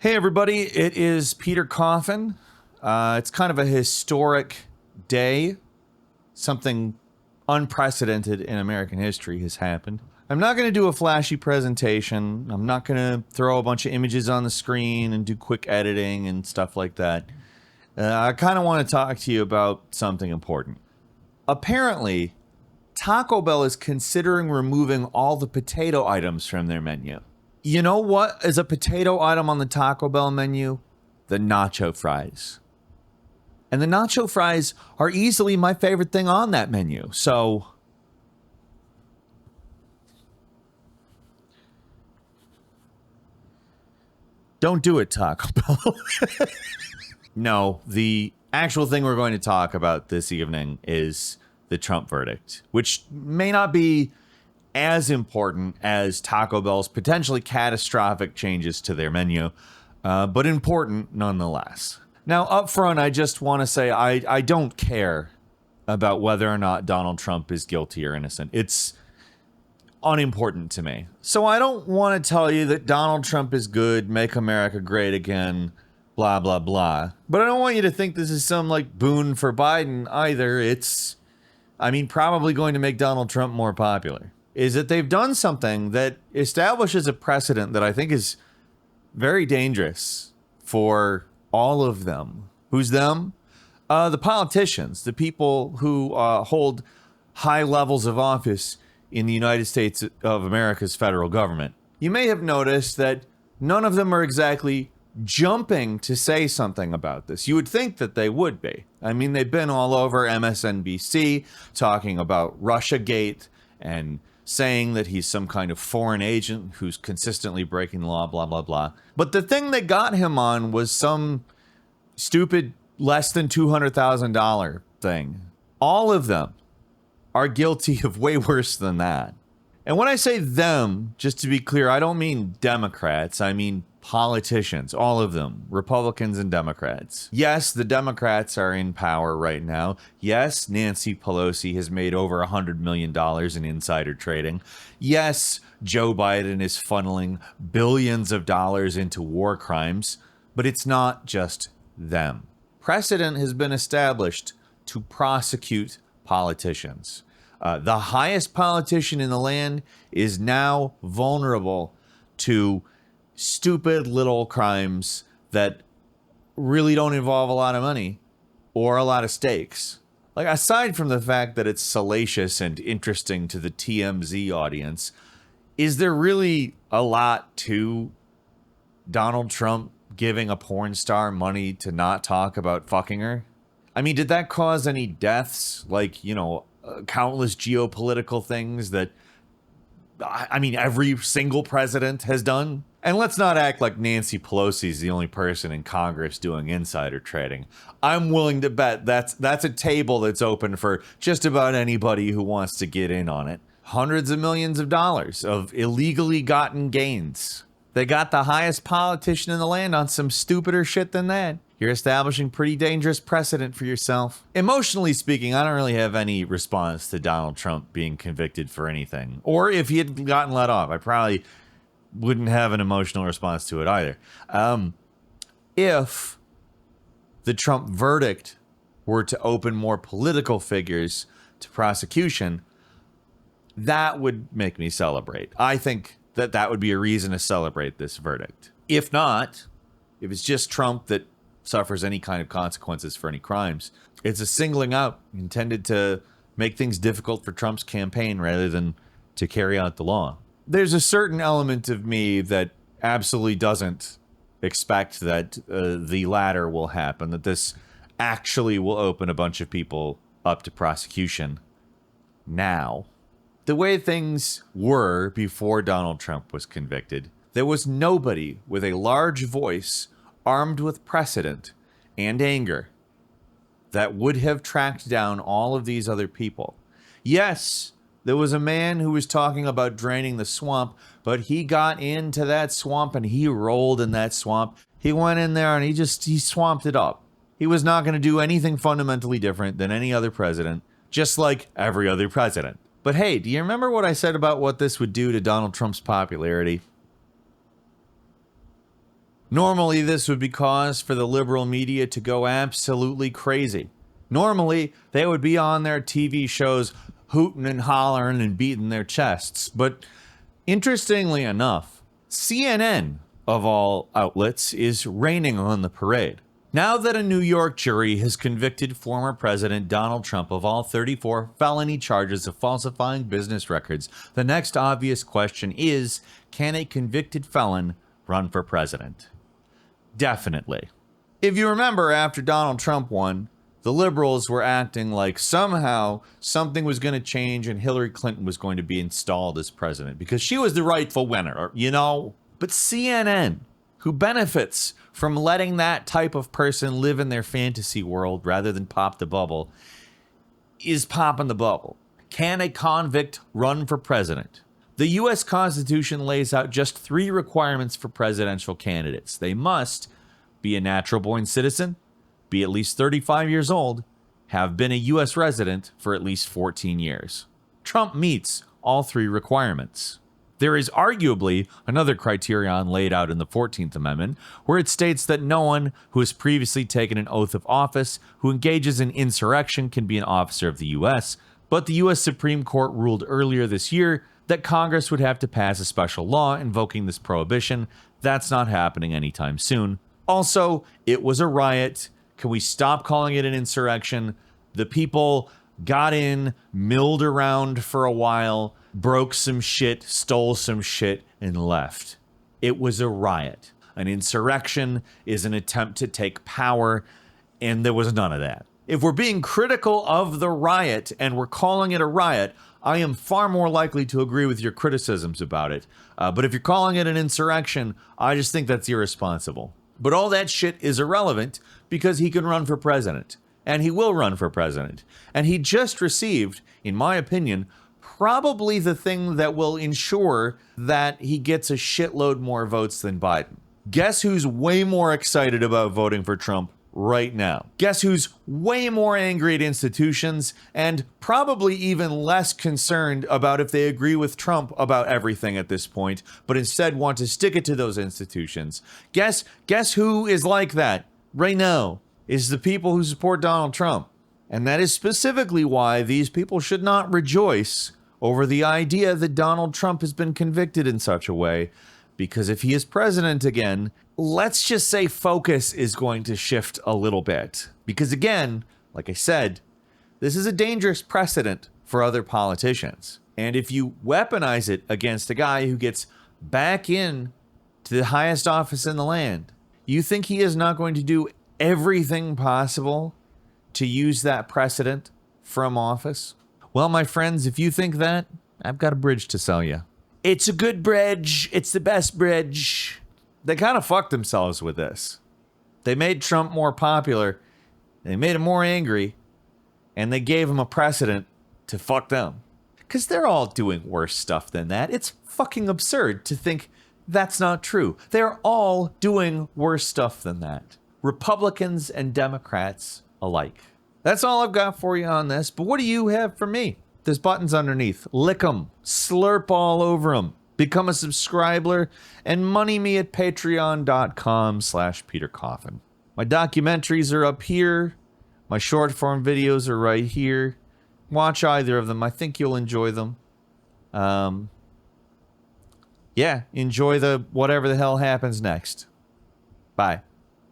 Hey everybody, it is Peter Coffin. It's kind of a historic day. Something unprecedented in American history has happened. I'm not going to do a flashy presentation. I'm not going to throw a bunch of images on the screen and do quick editing and stuff like that. I kind of want to talk to you about something important. Apparently, Taco Bell is considering removing all the potato items from their menu. You know what is a potato item on the Taco Bell menu? The nacho fries. And the nacho fries are easily my favorite thing on that menu. So don't do it, Taco Bell. No, the actual thing we're going to talk about this evening is the Trump verdict, which may not be as important as Taco Bell's potentially catastrophic changes to their menu, but important nonetheless. Now, up front, I just want to say I don't care about whether or not Donald Trump is guilty or innocent. It's unimportant to me. So I don't want to tell you that Donald Trump is good, make America great again, blah, blah, blah. But I don't want you to think this is some, like, boon for Biden either. It's, probably going to make Donald Trump more popular. Is that they've done something that establishes a precedent that I think is very dangerous for all of them. Who's them? The politicians, the people who hold high levels of office in the United States of America's federal government. You may have noticed that none of them are exactly jumping to say something about this. You would think that they would be. They've been all over MSNBC talking about Russiagate and saying that he's some kind of foreign agent who's consistently breaking the law, blah, blah, blah. But the thing that got him on was some stupid less than $200,000 thing. All of them are guilty of way worse than that. And when I say them, just to be clear, I don't mean Democrats. I mean politicians, all of them, Republicans and Democrats. Yes, the Democrats are in power right now. Yes, Nancy Pelosi has made over $100 million in insider trading. Yes, Joe Biden is funneling billions of dollars into war crimes, but it's not just them. Precedent has been established to prosecute politicians. The highest politician in the land is now vulnerable to stupid little crimes that really don't involve a lot of money or a lot of stakes. Like, aside from the fact that it's salacious and interesting to the TMZ audience, is there really a lot to Donald Trump giving a porn star money to not talk about fucking her? Did that cause any deaths? Like, countless geopolitical things that, every single president has done? And let's not act like Nancy Pelosi is the only person in Congress doing insider trading. I'm willing to bet that's a table that's open for just about anybody who wants to get in on it. Hundreds of millions of dollars of illegally gotten gains. They got the highest politician in the land on some stupider shit than that. You're establishing pretty dangerous precedent for yourself. Emotionally speaking, I don't really have any response to Donald Trump being convicted for anything. Or if he had gotten let off, I probably wouldn't have an emotional response to it either. If the Trump verdict were to open more political figures to prosecution, that would make me celebrate. I think that would be a reason to celebrate this verdict. If not, if it's just Trump that suffers any kind of consequences for any crimes, it's a singling out intended to make things difficult for Trump's campaign rather than to carry out the law. There's a certain element of me that absolutely doesn't expect that the latter will happen, that this actually will open a bunch of people up to prosecution now. The way things were before Donald Trump was convicted, there was nobody with a large voice armed with precedent and anger that would have tracked down all of these other people. Yes, there was a man who was talking about draining the swamp, but he got into that swamp and he rolled in that swamp. He went in there and he swamped it up. He was not going to do anything fundamentally different than any other president, just like every other president. But hey, do you remember what I said about what this would do to Donald Trump's popularity? Normally, this would be cause for the liberal media to go absolutely crazy. Normally, they would be on their TV shows hooting and hollering and beating their chests. But interestingly enough, CNN, of all outlets, is raining on the parade. Now that a New York jury has convicted former President Donald Trump of all 34 felony charges of falsifying business records, the next obvious question is, can a convicted felon run for president? Definitely. If you remember, after Donald Trump won, the liberals were acting like somehow something was going to change and Hillary Clinton was going to be installed as president because she was the rightful winner, you know? But CNN, who benefits from letting that type of person live in their fantasy world rather than pop the bubble, is popping the bubble. Can a convict run for president? The U.S. Constitution lays out just 3 requirements for presidential candidates. They must be a natural-born citizen, be at least 35 years old, have been a U.S. resident for at least 14 years. Trump meets all 3 requirements. There is arguably another criterion laid out in the 14th Amendment, where it states that no one who has previously taken an oath of office who engages in insurrection can be an officer of the U.S., but the U.S. Supreme Court ruled earlier this year that Congress would have to pass a special law invoking this prohibition. That's not happening anytime soon. Also, it was a riot. Can we stop calling it an insurrection? The people got in, milled around for a while, broke some shit, stole some shit, and left. It was a riot. An insurrection is an attempt to take power, and there was none of that. If we're being critical of the riot and we're calling it a riot, I am far more likely to agree with your criticisms about it. But if you're calling it an insurrection, I just think that's irresponsible. But all that shit is irrelevant because he can run for president. And he will run for president. And he just received, in my opinion, probably the thing that will ensure that he gets a shitload more votes than Biden. Guess who's way more excited about voting for Trump right now? Guess who's way more angry at institutions and probably even less concerned about if they agree with Trump about everything at this point, but instead want to stick it to those institutions? Guess who is like that right now? Is the people who support Donald Trump. And that is specifically why these people should not rejoice over the idea that Donald Trump has been convicted in such a way, because if he is president again, let's just say focus is going to shift a little bit. Because again, like I said, this is a dangerous precedent for other politicians. And if you weaponize it against a guy who gets back in to the highest office in the land, you think he is not going to do everything possible to use that precedent from office? Well, my friends, if you think that, I've got a bridge to sell you. It's a good bridge. It's the best bridge. They kind of fucked themselves with this. They made Trump more popular. They made him more angry. And they gave him a precedent to fuck them. Because they're all doing worse stuff than that. It's fucking absurd to think that's not true. They're all doing worse stuff than that. Republicans and Democrats alike. That's all I've got for you on this, but what do you have for me? There's buttons underneath. Lick them. Slurp all over them. Become a subscriber and money me at patreon.com/PeterCoffin. My documentaries are up here. My short form videos are right here. Watch either of them. I think you'll enjoy them. Yeah, enjoy the whatever the hell happens next. Bye.